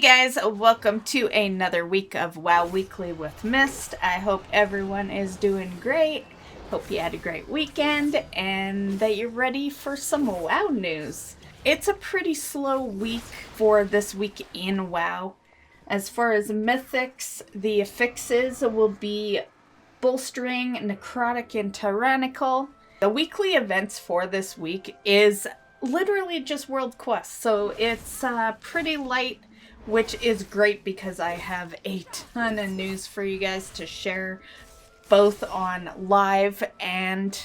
guys, welcome to another week of WoW Weekly with Myst. I hope everyone is doing great. Hope you had a great weekend and that you're ready for some WoW news. It's a pretty slow week for this week in WoW. As far as Mythics, the affixes will be Bolstering, Necrotic, and Tyrannical. The weekly events for this week is literally just world quests, so it's pretty light, which is great because I have a ton of news for you guys to share, both on live and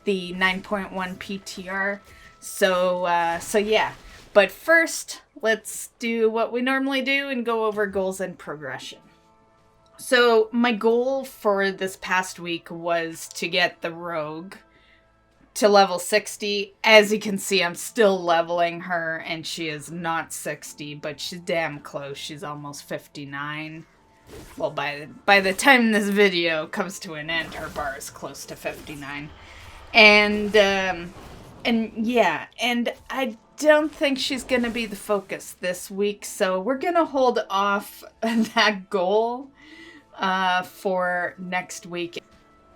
the 9.1 PTR. So yeah. But first, let's do what we normally do and go over goals and progression. So my goal for this past week was to get the Rogue to level 60. As you can see, I'm still leveling her, and she is not 60, but she's damn close. She's almost 59. Well, by the time this video comes to an end, her bar is close to 59. And yeah, and I don't think she's gonna be the focus this week, so we're gonna hold off that goal for next week.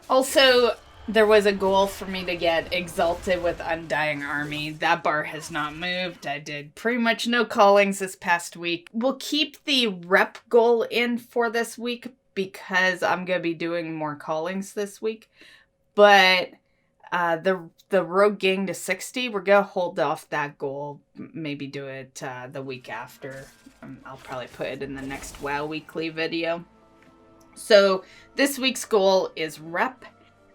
Also, there was a goal for me to get Exalted with Undying Army. That bar has not moved. I did pretty much no callings this past week. We'll keep the rep goal in for this week because I'm going to be doing more callings this week. But the Rogue gang to 60, we're going to hold off that goal. Maybe do it the week after. I'll probably put it in the next WoW Weekly video. So this week's goal is rep.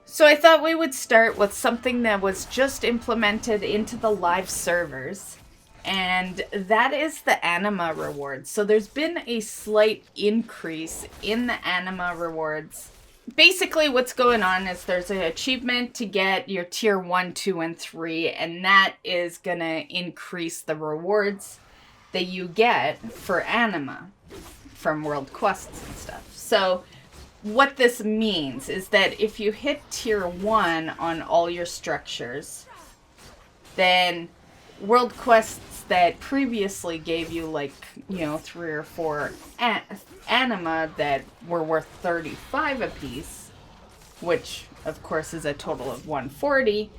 So I thought we would start with something that was just implemented into the live servers, and that is the Anima rewards. So there's been a slight increase in the Anima rewards. Basically what's going on is there's an achievement to get your tier 1, 2, and 3, and that is going to increase the rewards that you get for Anima from world quests and stuff. So what this means is that if you hit tier 1 on all your structures, then world quests that previously gave you 3 or 4 anima that were worth 35 apiece, which of course is a total of 140,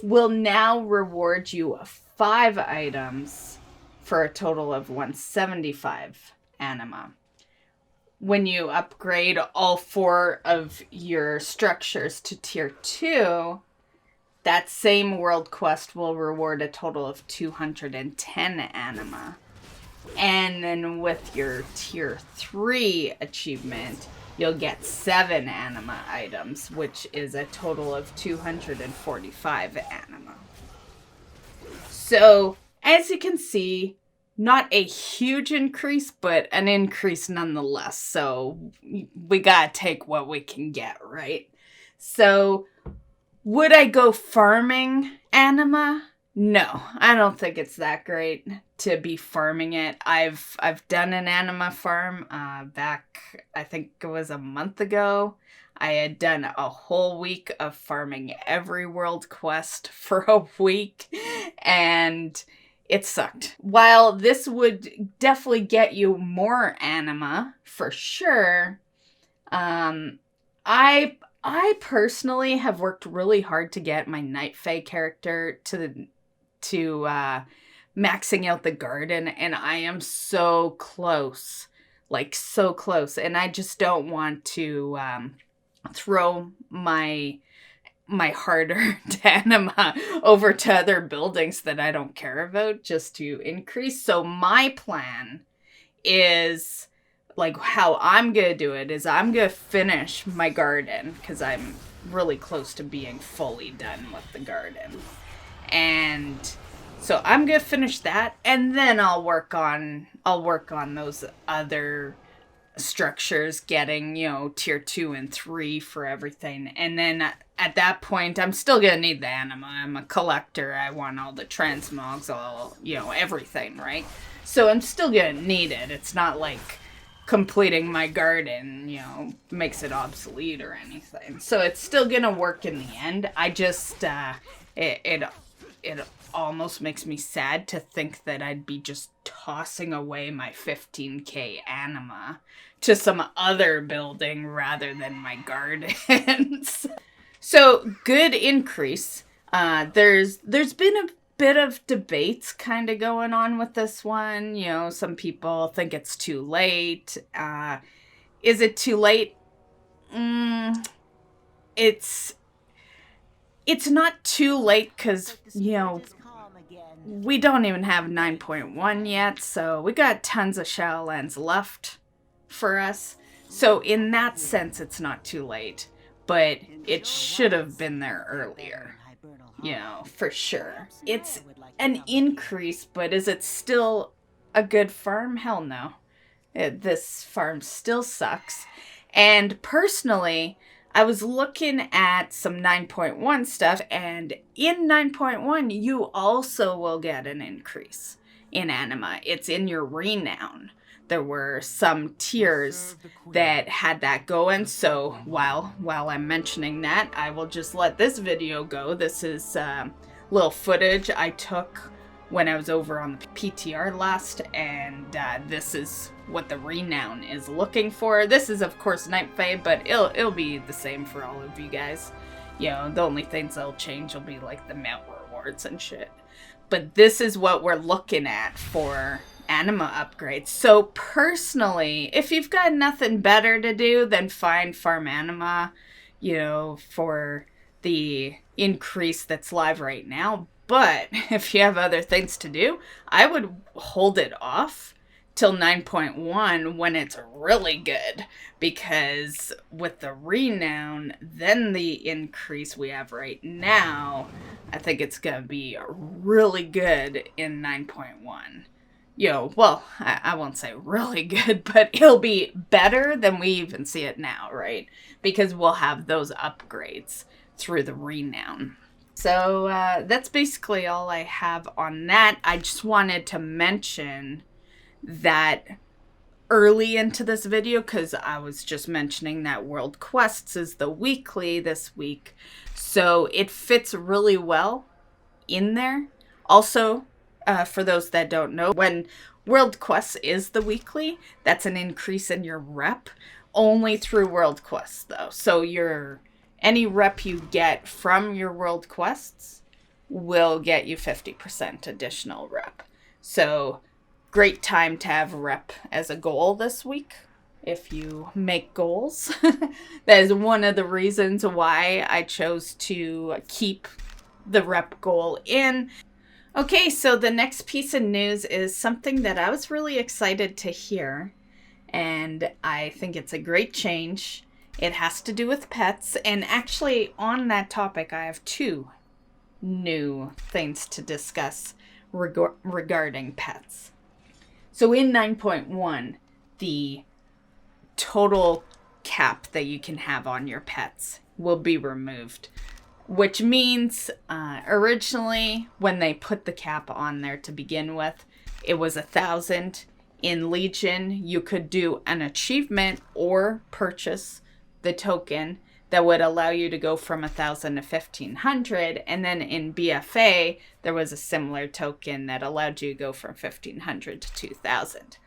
will now reward you 5 items for a total of 175 anima. When you upgrade all 4 of your structures to tier 2, that same world quest will reward a total of 210 anima. And then with your tier 3 achievement, you'll get 7 anima items, which is a total of 245 anima. So, as you can see, not a huge increase, but an increase nonetheless. So we gotta take what we can get, right? So would I go farming anima? No, I don't think it's that great to be farming it. I've done an anima farm back, I think it was a month ago. I had done a whole week of farming every world quest for a week, and it sucked. While this would definitely get you more anima, for sure, I personally have worked really hard to get my Night Fae character to maxing out the garden, and I am so close. So close. And I just don't want to throw my hard-earned anima over to other buildings that I don't care about just to increase. So my plan is, how I'm gonna do it is I'm gonna finish my garden, because I'm really close to being fully done with the garden. And so I'm gonna finish that, and then I'll work on those other structures, getting, tier 2 and 3 for everything. And then at that point, I'm still gonna need the anima. I'm a collector. I want all the transmogs, all, everything, right? So I'm still gonna need it. It's not like completing my garden, makes it obsolete or anything. So it's still gonna work in the end. I just, it almost makes me sad to think that I'd be just tossing away my 15k Anima to some other building rather than my gardens. So, good increase. There's been a bit of debates kind of going on with this one. You know, some people think it's too late. Is it too late? It's not too late because, you know, we don't even have 9.1 yet, so we got tons of Shadowlands left for us. So in that sense, it's not too late, but it should have been there earlier, you know, for sure. It's an increase, but is it still a good farm? Hell no. This farm still sucks. And personally, I was looking at some 9.1 stuff, and in 9.1, you also will get an increase in Anima. It's in your renown. There were some tiers that had that going, so while I'm mentioning that, I will just let this video go. This is little footage I took when I was over on the PTR last, and this is what the renown is looking for. This is of course Night Fae, but it'll be the same for all of you guys. You know, the only things that'll change will be like the mount rewards and shit. But this is what we're looking at for Anima upgrades. So personally, if you've got nothing better to do than farm Anima, you know, for the increase that's live right now. But if you have other things to do, I would hold it off till 9.1 when it's really good. Because with the renown, then the increase we have right now, I think it's going to be really good in 9.1. You know, well, I won't say really good, but it'll be better than we even see it now, right? Because we'll have those upgrades through the renown. So that's basically all I have on that. I just wanted to mention that early into this video because I was just mentioning that World Quests is the weekly this week. So it fits really well in there. Also, for those that don't know, when World Quests is the weekly, that's an increase in your rep only through World Quests though. So any rep you get from your World Quests will get you 50% additional rep. So, great time to have rep as a goal this week if you make goals. That is one of the reasons why I chose to keep the rep goal in. Okay, so the next piece of news is something that I was really excited to hear, and I think it's a great change. It has to do with pets, and actually on that topic I have two new things to discuss regarding pets. So in 9.1, the total cap that you can have on your pets will be removed, which means originally when they put the cap on there to begin with, it was 1,000. In Legion, you could do an achievement or purchase the token that would allow you to go from 1,000 to 1,500, and then in BFA there was a similar token that allowed you to go from 1,500 to 2,000.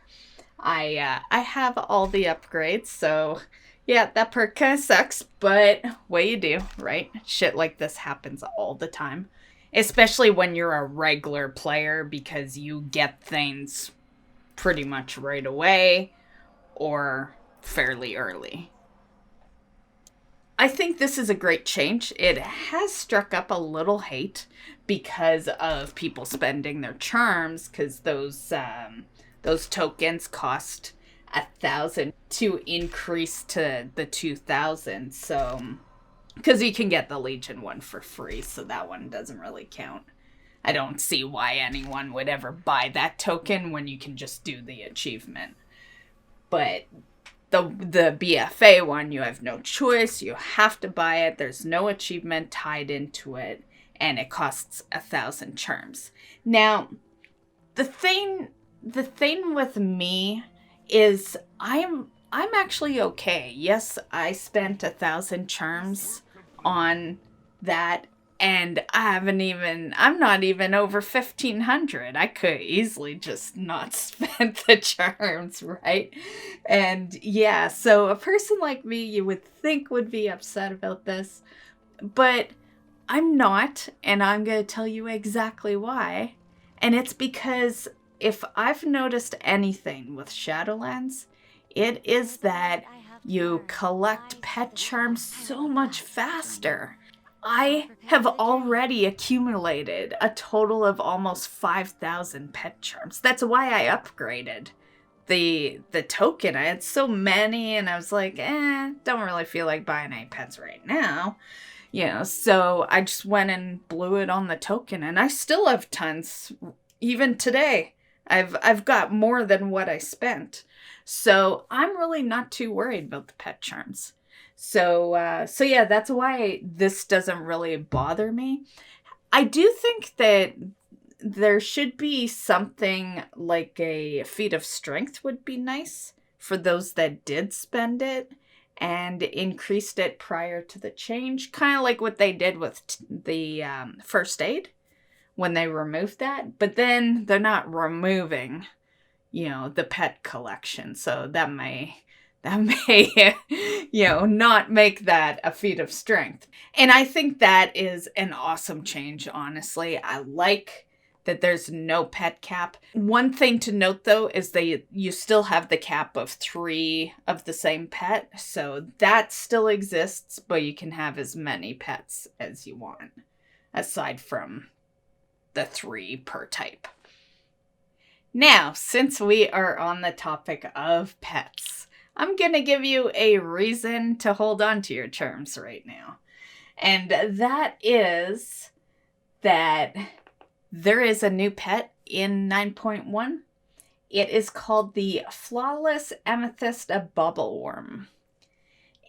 I have all the upgrades, so yeah, that perk kind of sucks, but what you do, right? Shit like this happens all the time, especially when you're a regular player because you get things pretty much right away or fairly early. I think this is a great change. It has struck up a little hate because of people spending their charms, because those tokens cost 1,000 to increase to the 2,000. So, because you can get the Legion one for free, so that one doesn't really count. I don't see why anyone would ever buy that token when you can just do the achievement. But the BFA one, you have no choice. You have to buy it. There's no achievement tied into it, and it costs 1,000 charms. Now, the thing with me is I'm actually okay. Yes, I spent 1,000 charms on that And I'm not even over 1,500. I could easily just not spend the charms, right? And yeah, so a person like me, you would think would be upset about this, but I'm not, and I'm going to tell you exactly why. And it's because if I've noticed anything with Shadowlands, it is that you collect pet charms so much faster. I have already accumulated a total of almost 5,000 pet charms. That's why I upgraded the token. I had so many, and I was like, don't really feel like buying any pets right now. So I just went and blew it on the token, and I still have tons. Even today, I've got more than what I spent. So I'm really not too worried about the pet charms. So yeah, that's why this doesn't really bother me. I do think that there should be something like a feat of strength would be nice for those that did spend it and increased it prior to the change. Kind of like what they did with the first aid when they removed that. But then they're not removing, the pet collection. So that may not make that a feat of strength. And I think that is an awesome change, honestly. I like that there's no pet cap. One thing to note, though, is that you still have the cap of 3 of the same pet. So that still exists, but you can have as many pets as you want, aside from the 3 per type. Now, since we are on the topic of pets, I'm going to give you a reason to hold on to your charms right now. And that is that there is a new pet in 9.1. It is called the Flawless Amethyst Bubble Worm.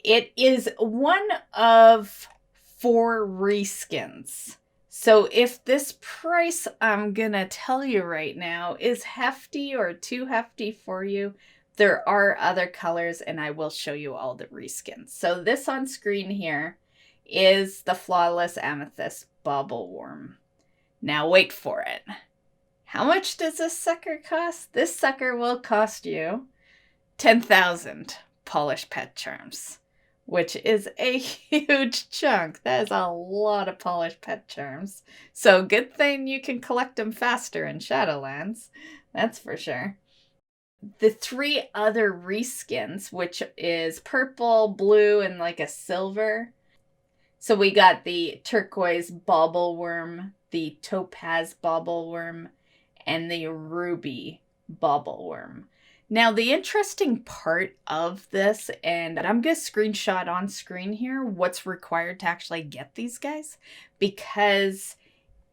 It is one of 4 reskins. So if this price I'm gonna tell you right now is hefty or too hefty for you, there are other colors, and I will show you all the reskins. So this on screen here is the Flawless Amethyst Bubble Worm. Now wait for it. How much does this sucker cost? This sucker will cost you 10,000 polished pet charms, which is a huge chunk. That is a lot of polished pet charms. So good thing you can collect them faster in Shadowlands. That's for sure. The 3 other reskins, which is purple, blue, and like a silver. So we got the turquoise bauble worm, the topaz bauble worm, and the ruby bauble worm. Now, the interesting part of this, and I'm going to screenshot on screen here what's required to actually get these guys, because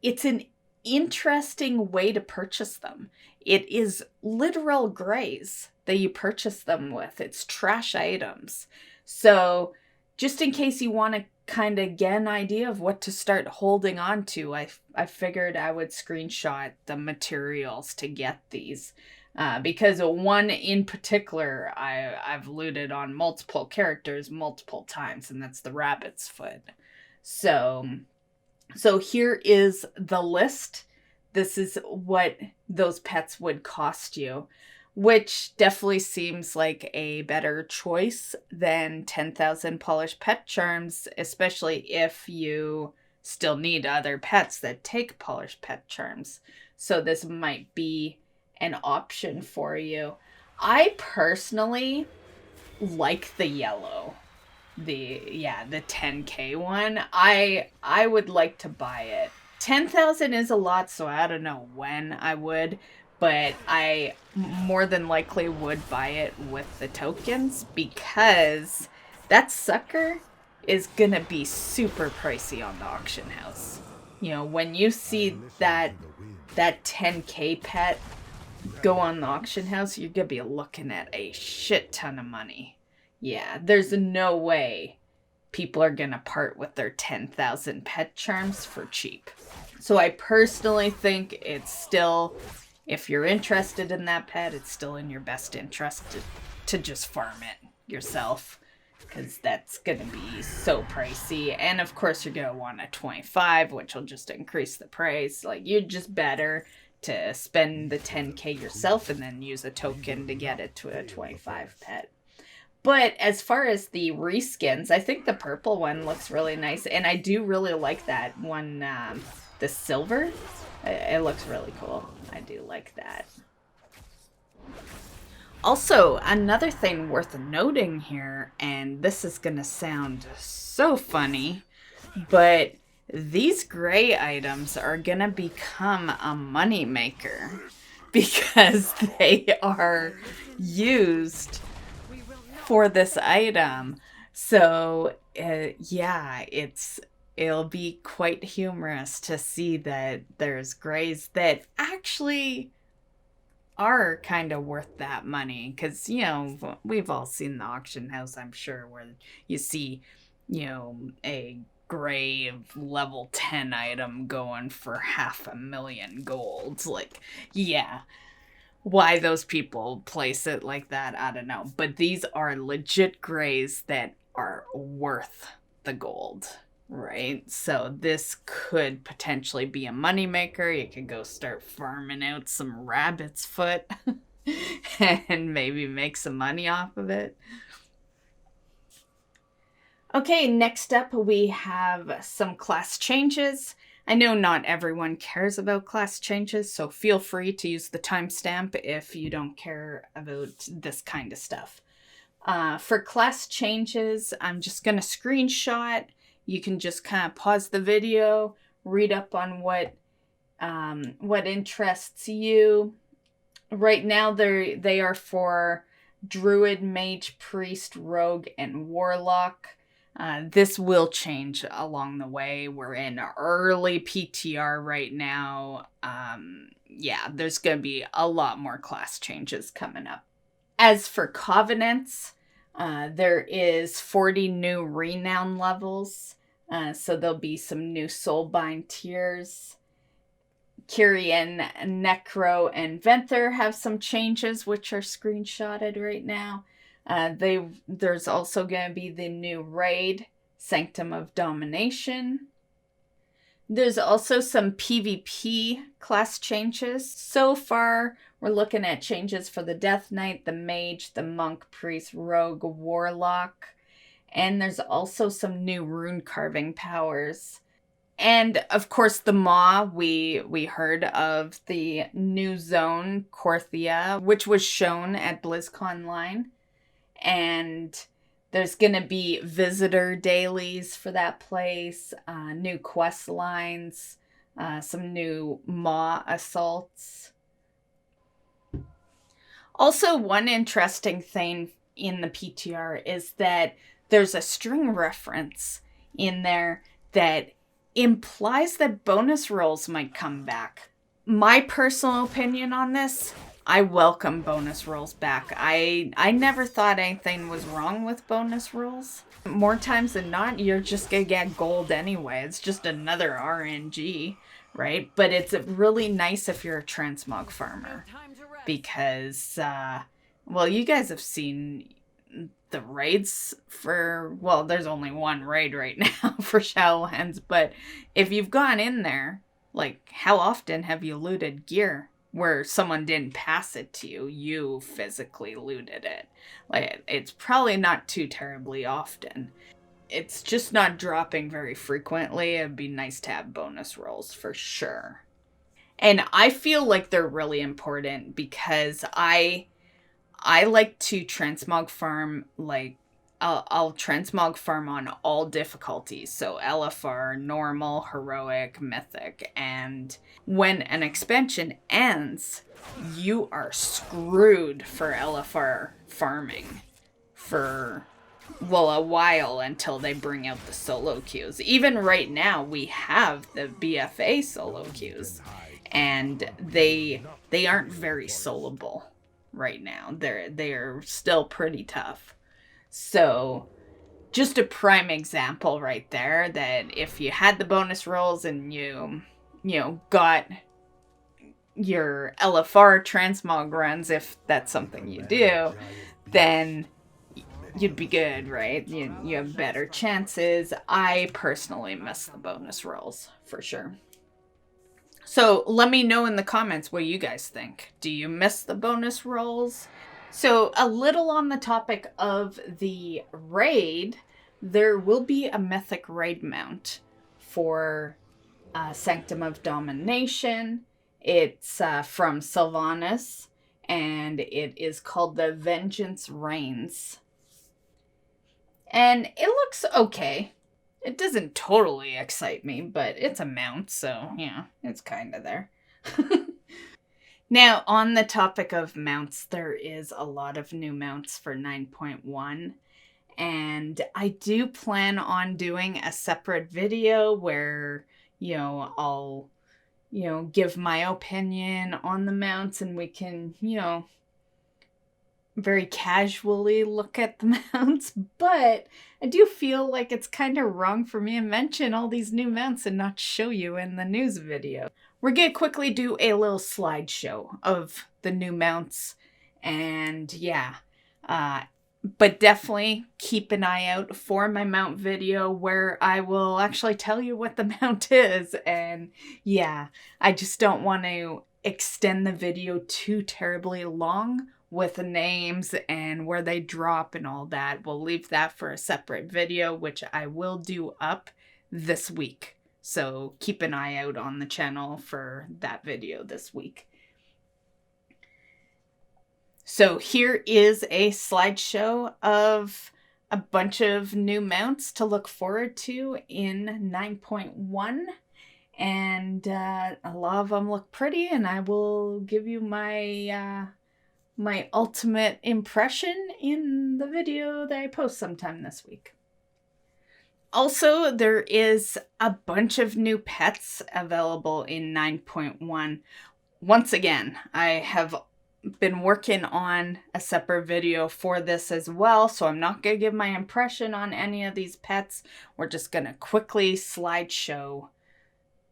it's an interesting way to purchase them. It is literal grays that you purchase them with. It's trash items. So just in case you want to kind of get an idea of what to start holding on to, I figured I would screenshot the materials to get these. Because one in particular I've looted on multiple characters multiple times, and that's the rabbit's foot. So here is the list. This is what those pets would cost you, which definitely seems like a better choice than 10,000 polished pet charms, especially if you still need other pets that take polished pet charms. So this might be an option for you. I personally like the yellow. The 10k one. I would like to buy it. 10,000 is a lot, so I don't know when I would, but I more than likely would buy it with the tokens, because that sucker is gonna be super pricey on the auction house. When you see that 10k pet go on the auction house, you're gonna be looking at a shit ton of money. Yeah, there's no way people are gonna part with their 10,000 pet charms for cheap. So I personally think it's still, if you're interested in that pet, it's still in your best interest to just farm it yourself. because that's going to be so pricey. And of course, you're going to want a 25, which will just increase the price. Like, you're just better to spend the 10k yourself and then use a token to get it to a 25 pet. But as far as the reskins, I think the purple one looks really nice. And I do really like that one, the silver. It looks really cool. I do like that. Also, another thing worth noting here, and this is going to sound so funny, but these gray items are going to become a money maker because they are used for this item. So, yeah, it'll be quite humorous to see that there's grays that actually are kind of worth that money, because, you know, we've all seen the auction house, I'm sure, where you see, you know, a gray level 10 item going for 500,000 gold. Like, yeah, why those people place it like that, I don't know, but these are legit grays that are worth the gold. Right, so this could potentially be a moneymaker. You could go start farming out some rabbit's foot and maybe make some money off of it. Okay, next up we have some class changes. I know not everyone cares about class changes, so feel free to use the timestamp if you don't care about this kind of stuff. For class changes, I'm just going to screenshot. You can just kind of pause the video, read up on what interests you. Right now, they are for Druid, Mage, Priest, Rogue, and Warlock. This will change along the way. We're in early PTR right now. Yeah, there's going to be a lot more class changes coming up. As for Covenants, there is 40 new Renown levels. So there'll be some new Soulbind tiers. Kyrian, Necro, and Venthyr have some changes, which are screenshotted right now. There's also going to be the new raid, Sanctum of Domination. There's also some PvP class changes. So far, we're looking at changes for the Death Knight, the Mage, the Monk, Priest, Rogue, Warlock. And there's also some new rune carving powers. And of course, the Maw, we heard of the new zone, Korthia, which was shown at BlizzConline. And there's going to be visitor dailies for that place, new quest lines, some new Maw assaults. Also, one interesting thing in the PTR is that there's a string reference in there that implies that bonus rolls might come back. My personal opinion on this, I welcome bonus rolls back. I never thought anything was wrong with bonus rolls. More times than not, you're just gonna get gold anyway. It's just another RNG, right? But it's really nice if you're a transmog farmer. Because, well, you guys have seen the raids for, well, there's only one raid right now for Shadowlands, but if you've gone in there, like, how often have you looted gear where someone didn't pass it to you? You physically looted it. Like, it's probably not too terribly often. It's just not dropping very frequently. It'd be nice to have bonus rolls for sure. And I feel like they're really important because I like to transmog farm, like, I'll transmog farm on all difficulties. So LFR, normal, heroic, mythic. And when an expansion ends, you are screwed for LFR farming for, well, a while until they bring out the solo queues. Even right now, we have the BFA solo queues. And they aren't very soloable right now. They're still pretty tough. So just a prime example right there that if you had the bonus rolls and you got your LFR transmog runs, if that's something you do, then you'd be good, right? You have better chances. I personally miss the bonus rolls, for sure. So let me know in the comments what you guys think. Do you miss the bonus rolls? So a little on the topic of the raid, there will be a mythic raid mount for Sanctum of Domination. It's from Sylvanas, and it is called the Vengeance Reigns. And it looks okay. It doesn't totally excite me, but it's a mount, so yeah, it's kind of there. Now, on the topic of mounts, there is a lot of new mounts for 9.1. And I do plan on doing a separate video where, I'll, give my opinion on the mounts, and we can, very casually look at the mounts. But I do feel like it's kind of wrong for me to mention all these new mounts and not show you in the news video. We're going to quickly do a little slideshow of the new mounts. And yeah, but definitely keep an eye out for my mount video where I will actually tell you what the mount is. And yeah, I just don't want to extend the video too terribly long with the names and where they drop and all that. We'll leave that for a separate video, which I will do up this week. So keep an eye out on the channel for that video this week. So here is a slideshow of a bunch of new mounts to look forward to in 9.1. And a lot of them look pretty, and I will give you my my ultimate impression in the video that I post sometime this week. Also, there is a bunch of new pets available in 9.1. Once again, I have been working on a separate video for this as well, so I'm not going to give my impression on any of these pets. We're just going to quickly slideshow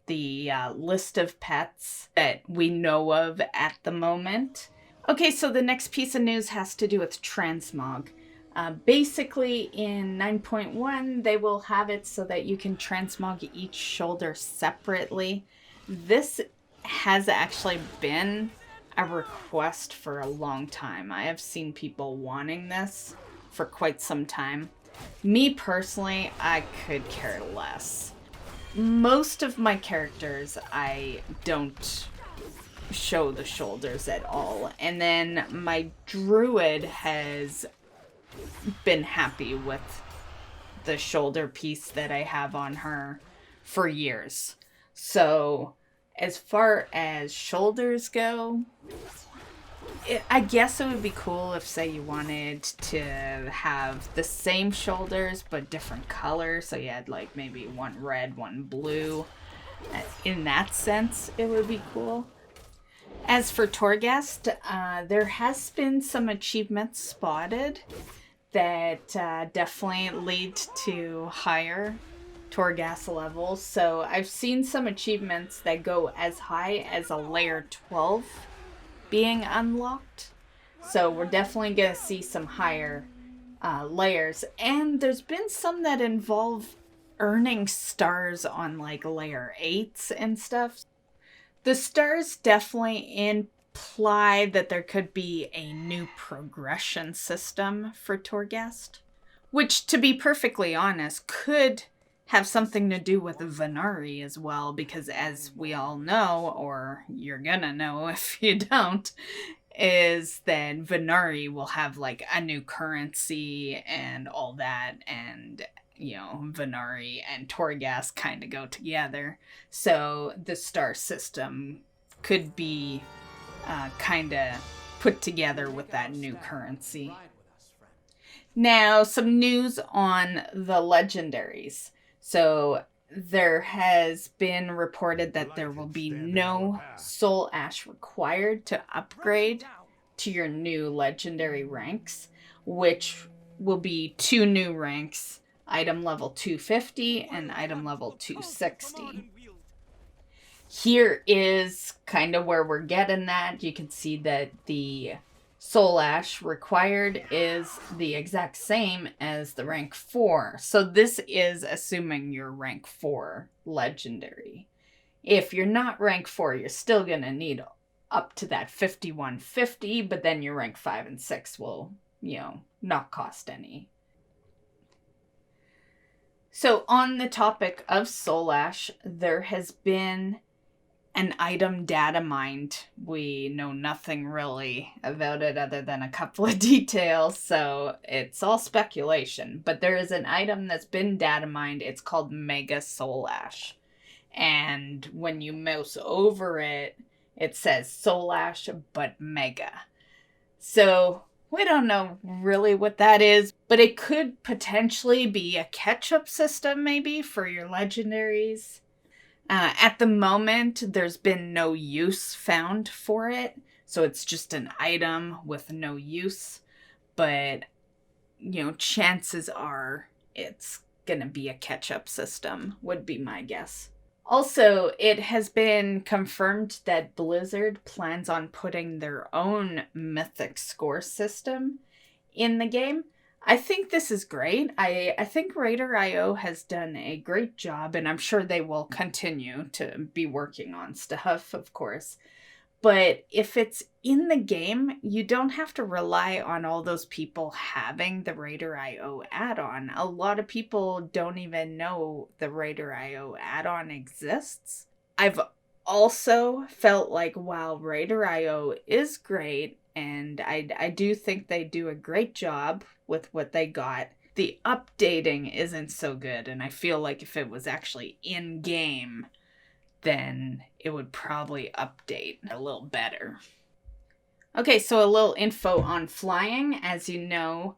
the list of pets that we know of at the moment. Okay, so the next piece of news has to do with Transmog. Basically, in 9.1, they will have it so that you can transmog each shoulder separately. This has actually been a request for a long time. I have seen people wanting this for quite some time. Me personally, I could care less. Most of my characters, I don't show the shoulders at all. And then my druid has been happy with the shoulder piece that I have on her for years. So as far as shoulders go, I guess it would be cool if, say, you wanted to have the same shoulders but different colors. So you had like maybe one red, one blue. In that sense, it would be cool. As for Torghast, there has been some achievements spotted that definitely lead to higher Torghast levels. So I've seen some achievements that go as high as a layer 12 being unlocked. So we're definitely going to see some higher layers. And there's been some that involve earning stars on like layer 8s and stuff. The stars definitely imply that there could be a new progression system for Torghast, which, to be perfectly honest, could have something to do with Venari as well, because as we all know, or you're gonna know if you don't, is that Venari will have like a new currency and all that, and Venari and Torghast kind of go together. So the star system could be kind of put together with that new currency. Now, some news on the legendaries. So there has been reported that there will be no soul ash required to upgrade to your new legendary ranks, which will be 2 new ranks. Item level 250 and item level 260. Here is kind of where we're getting that. You can see that the Soul Ash required is the exact same as the rank 4. So this is assuming you're rank 4 legendary. If you're not rank 4, you're still going to need up to that 5150, but then your rank 5 and 6 will, not cost any. So on the topic of Soul Ash, there has been an item data mined. We know nothing really about it other than a couple of details, so it's all speculation. But there is an item that's been data mined. It's called Mega Soul Ash. And when you mouse over it, it says Soul Ash, but Mega. So we don't know really what that is, but it could potentially be a catch-up system maybe for your legendaries. At the moment, there's been no use found for it, so it's just an item with no use, but, chances are it's gonna be a catch-up system, would be my guess. Also, it has been confirmed that Blizzard plans on putting their own Mythic score system in the game. I think this is great. I think Raider.io has done a great job, and I'm sure they will continue to be working on stuff, of course. But if it's in the game, you don't have to rely on all those people having the Raider.io add-on. A lot of people don't even know the Raider.io add-on exists. I've also felt like while Raider.io is great, and I do think they do a great job with what they got, the updating isn't so good, and I feel like if it was actually in-game, then it would probably update a little better. Okay, so a little info on flying. As you know,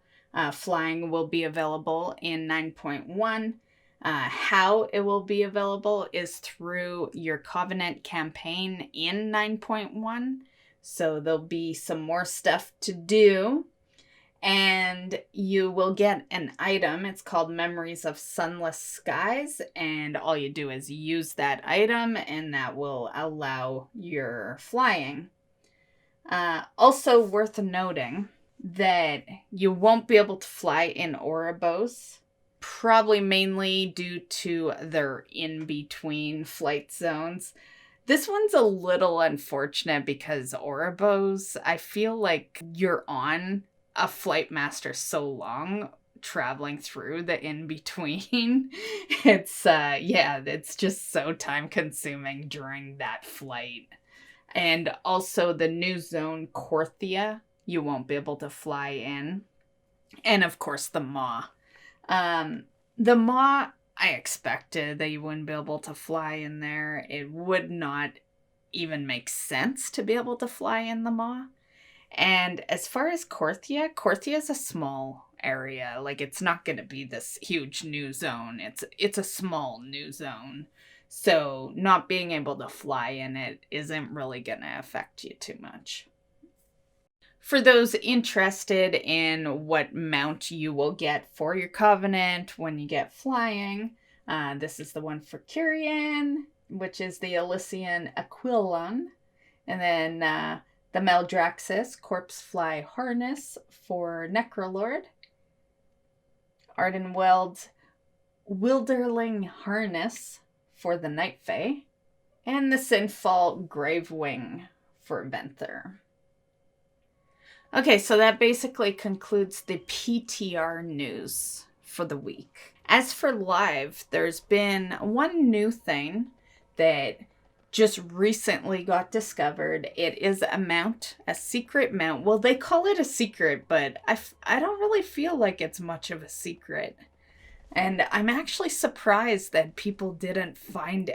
flying will be available in 9.1. How it will be available is through your Covenant campaign in 9.1. So there'll be some more stuff to do. And you will get an item. It's called Memories of Sunless Skies. And all you do is use that item, and that will allow your flying. Also worth noting that you won't be able to fly in Oribos, probably mainly due to their in-between flight zones. This one's a little unfortunate because Oribos, I feel like you're on a flight master so long traveling through the in-between. It's just so time consuming during that flight. And also the new zone, Korthia, you won't be able to fly in. And of course the Maw. The Maw, I expected that you wouldn't be able to fly in there. It would not even make sense to be able to fly in the Maw. And as far as Korthia is a small area. Like, it's not going to be this huge new zone. It's a small new zone. So not being able to fly in it isn't really going to affect you too much. For those interested in what mount you will get for your Covenant when you get flying, this is the one for Kyrian, which is the Elysian Aquilon. And then the Maldraxxus Corpse Fly Harness for Necrolord. Ardenweld's Wilderling Harness for the Night Fae. And the Sinfall Gravewing for Venthyr. Okay, so that basically concludes the PTR news for the week. As for live, there's been one new thing that just recently got discovered. It is a mount, a secret mount. Well, they call it a secret, but I don't really feel like it's much of a secret. And I'm actually surprised that people didn't find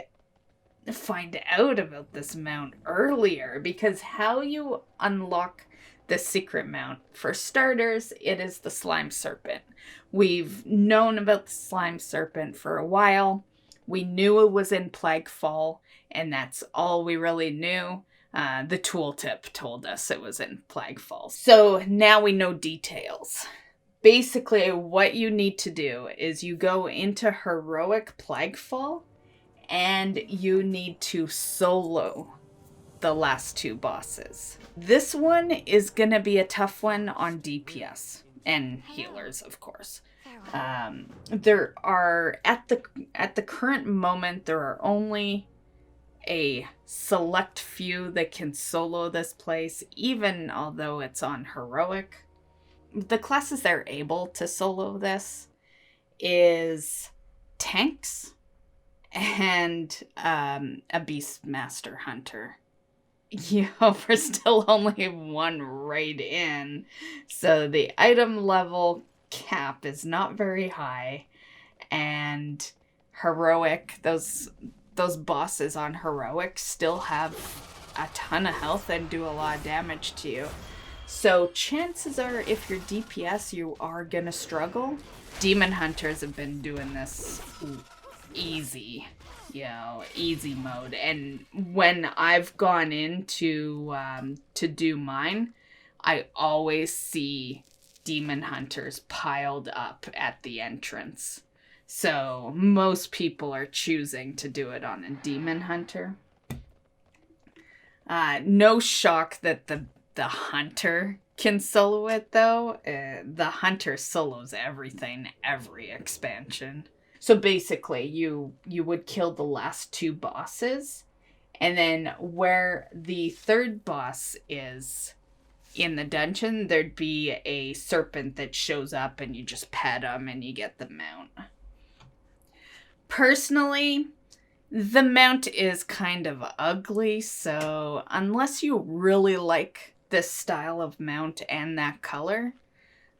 out about this mount earlier, because how you unlock the secret mount, for starters, it is the Slime Serpent. We've known about the Slime Serpent for a while. We knew it was in Plaguefall, and that's all we really knew. The tooltip told us it was in Plaguefall. So now we know details. Basically, what you need to do is you go into Heroic Plaguefall, and you need to solo the last two bosses. This one is gonna be a tough one on DPS and healers, of course. There are at the current moment there are only a select few that can solo this place, even although it's on heroic. The classes that are able to solo this is tanks and a Beastmaster Hunter. We're still only one right in, so the item level cap is not very high, and heroic, those bosses on heroic still have a ton of health and do a lot of damage to you. So chances are, if you're DPS, you are gonna struggle. Demon Hunters have been doing this easy, easy mode. And when I've gone in to do mine, I always see Demon Hunters piled up at the entrance. So most people are choosing to do it on a Demon Hunter. No shock that the Hunter can solo it, though. The Hunter solos everything, every expansion. So basically, you would kill the last two bosses, and then where the third boss is in the dungeon, there'd be a serpent that shows up, and you just pet him, and you get the mount. Personally, the mount is kind of ugly, so unless you really like this style of mount and that color,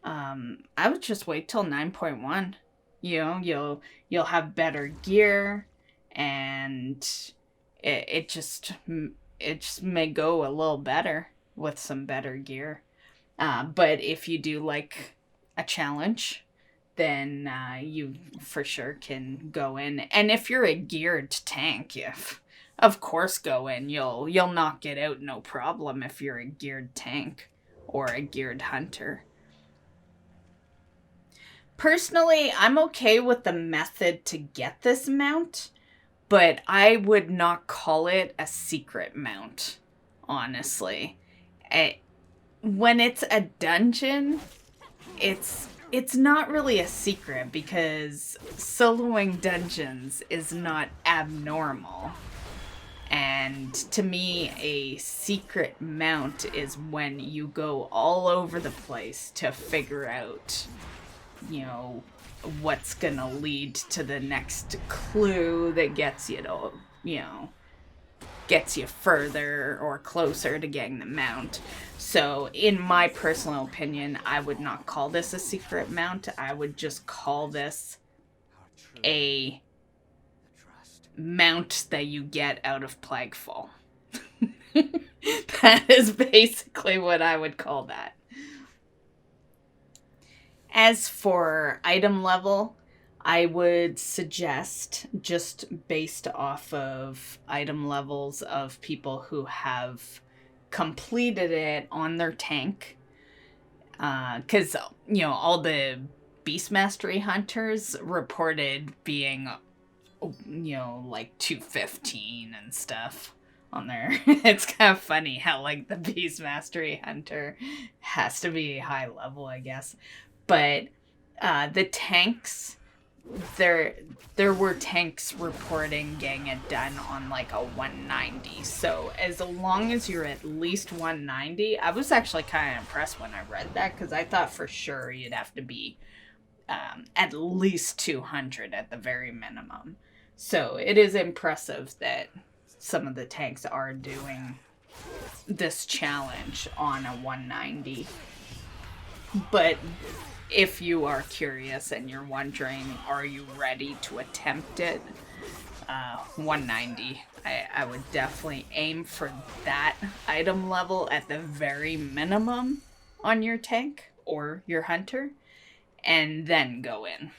I would just wait till 9.1. You'll have better gear, and it just may go a little better with some better gear. But if you do like a challenge, then you for sure can go in. And if you're a geared tank, of course go in. You'll knock it out no problem if you're a geared tank or a geared hunter. Personally, I'm okay with the method to get this mount, but I would not call it a secret mount, honestly. When it's a dungeon, it's not really a secret because soloing dungeons is not abnormal. And to me, a secret mount is when you go all over the place to figure out, what's gonna lead to the next clue that gets you to, gets you further or closer to getting the mount. So in my personal opinion, I would not call this a secret mount. I would just call this a mount that you get out of Plaguefall. That is basically what I would call that. As for item level, I would suggest, just based off of item levels of people who have completed it on their tank, because, all the Beast Mastery Hunters reported being, like 215 and stuff on there. It's kind of funny how, the Beast Mastery Hunter has to be high level, I guess. But the tanks, there were tanks reporting getting it done on a 190. So as long as you're at least 190, I was actually kind of impressed when I read that, because I thought for sure you'd have to be at least 200 at the very minimum. So it is impressive that some of the tanks are doing this challenge on a 190. But if you are curious and you're wondering, are you ready to attempt it? 190. I would definitely aim for that item level at the very minimum on your tank or your hunter, and then go in.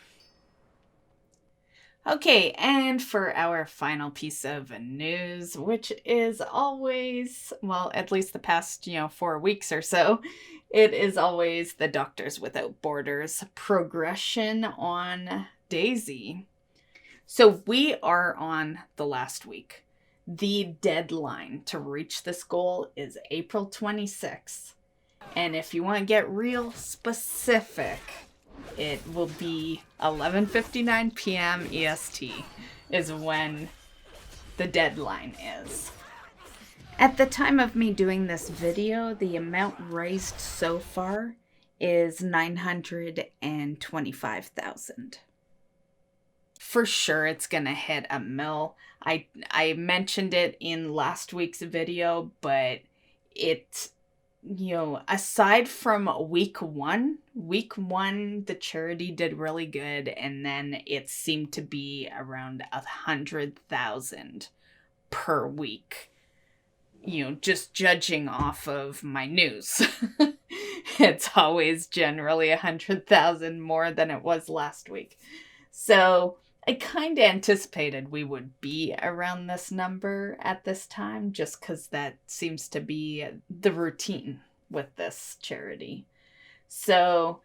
Okay, and for our final piece of news, which is always, well, at least the past, 4 weeks or so, it is always the Doctors Without Borders progression on DayZ. So we are on the last week. The deadline to reach this goal is April 26th. And if you want to get real specific, it will be 11:59 p.m. EST is when the deadline is. At the time of me doing this video, the amount raised so far is 925,000. For sure it's gonna hit a mil. I mentioned it in last week's video, but it, aside from week one, the charity did really good, and then it seemed to be around 100,000 per week. Just judging off of my news. It's always generally 100,000 more than it was last week. So I kind of anticipated we would be around this number at this time, just because that seems to be the routine with this charity. So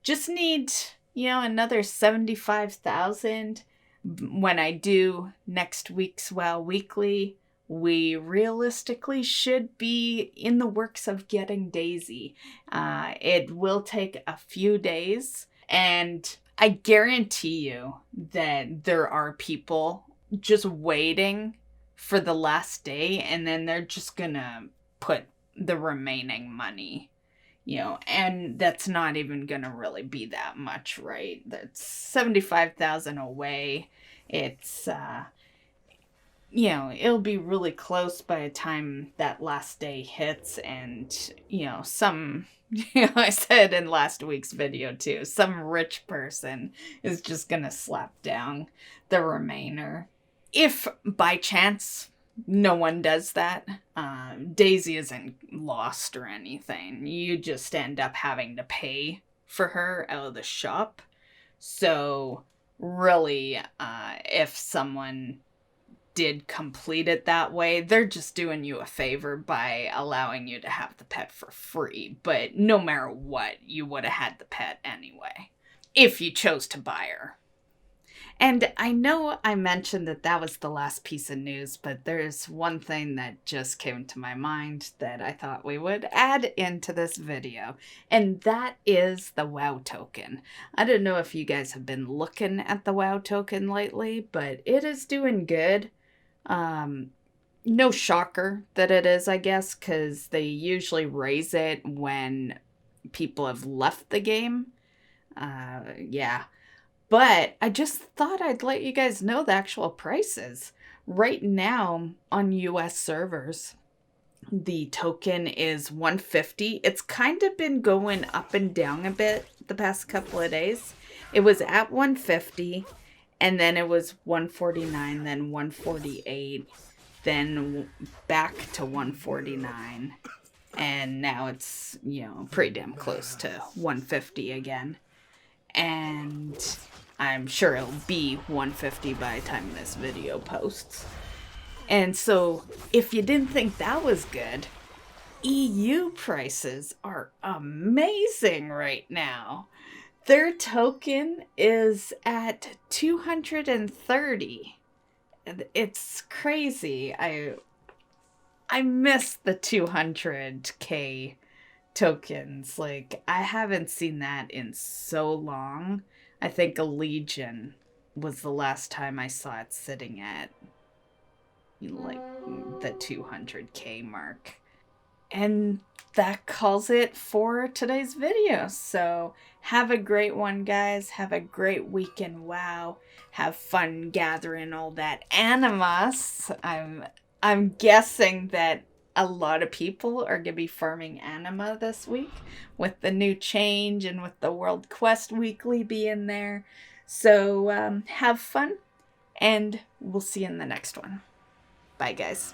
just need, another 75,000. When I do next week's WoW Weekly, we realistically should be in the works of getting Daisy. It will take a few days, and I guarantee you that there are people just waiting for the last day, and then they're just gonna put the remaining money, and that's not even gonna really be that much, right? That's 75,000 away. It's, it'll be really close by the time that last day hits, and, some... I said in last week's video too, some rich person is just gonna slap down the remainder. If by chance no one does that, Daisy isn't lost or anything. You just end up having to pay for her out of the shop. So really, if someone did complete it that way, they're just doing you a favor by allowing you to have the pet for free. But no matter what, you would have had the pet anyway, if you chose to buy her. And I know I mentioned that was the last piece of news, but there's one thing that just came to my mind that I thought we would add into this video, and that is the WoW token. I don't know if you guys have been looking at the WoW token lately, but it is doing good. No shocker that it is, I guess, because they usually raise it when people have left the game. Yeah. But I just thought I'd let you guys know the actual prices. Right now on US servers, the token is $150. It's kind of been going up and down a bit the past couple of days. It was at $150, and then it was $149, then $148, then back to $149, and now it's, pretty damn close to $150 again. And I'm sure it'll be $150 by the time this video posts. And so, if you didn't think that was good, EU prices are amazing right now. Their token is at 230. It's crazy. I miss the 200k tokens. Like, I haven't seen that in so long. I think a Legion was the last time I saw it sitting at like the 200k mark. And that calls it for today's video. So have a great one, guys. Have a great weekend. WoW. Have fun gathering all that animas. I'm guessing that a lot of people are going to be farming anima this week with the new change and with the World Quest Weekly being there. So have fun, and we'll see you in the next one. Bye, guys.